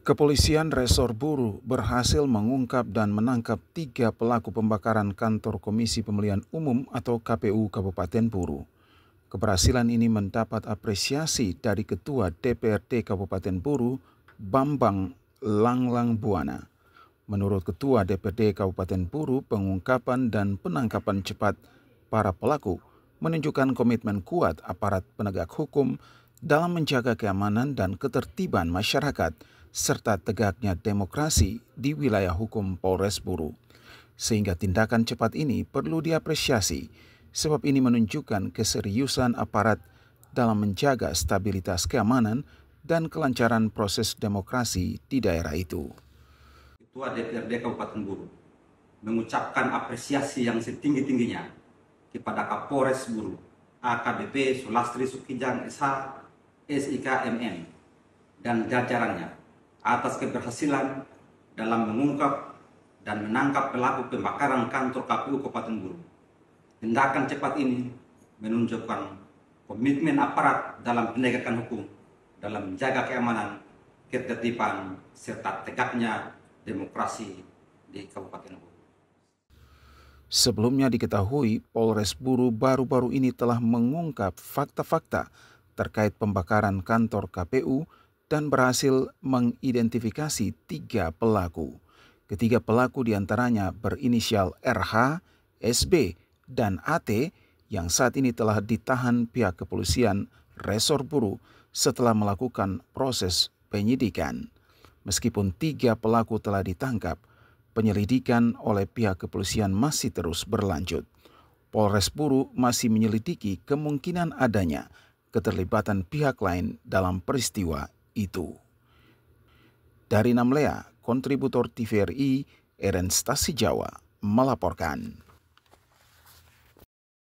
Kepolisian Resor Buru berhasil mengungkap dan menangkap 3 pelaku pembakaran kantor Komisi Pemilihan Umum atau KPU Kabupaten Buru. Keberhasilan ini mendapat apresiasi dari Ketua DPRD Kabupaten Buru, Bambang Langlang Buana. Menurut Ketua DPRD Kabupaten Buru, pengungkapan dan penangkapan cepat para pelaku menunjukkan komitmen kuat aparat penegak hukum dalam menjaga keamanan dan ketertiban masyarakat, serta tegaknya demokrasi di wilayah hukum Polres Buru. Sehingga tindakan cepat ini perlu diapresiasi, sebab ini menunjukkan keseriusan aparat dalam menjaga stabilitas keamanan dan kelancaran proses demokrasi di daerah itu. Ketua DPRD Kabupaten Buru mengucapkan apresiasi yang setinggi-tingginya kepada Kapolres Buru, AKBP Sulastri Sukijang SH, SIK MM, dan jajarannya atas keberhasilan dalam mengungkap dan menangkap pelaku pembakaran kantor KPU Kabupaten Buru. Tindakan cepat ini menunjukkan komitmen aparat dalam penegakan hukum, dalam menjaga keamanan, ketertiban, serta tegaknya demokrasi di Kabupaten Buru. Sebelumnya diketahui Polres Buru baru-baru ini telah mengungkap fakta-fakta terkait pembakaran kantor KPU dan berhasil mengidentifikasi 3 pelaku. Ketiga pelaku diantaranya berinisial RH, SB, dan AT yang saat ini telah ditahan pihak kepolisian Resor Buru setelah melakukan proses penyidikan. Meskipun 3 pelaku telah ditangkap, penyelidikan oleh pihak kepolisian masih terus berlanjut. Polres Buru masih menyelidiki kemungkinan adanya keterlibatan pihak lain dalam peristiwa itu. Dari Namlea, kontributor TVRI, Eren Stasi Jawa, melaporkan.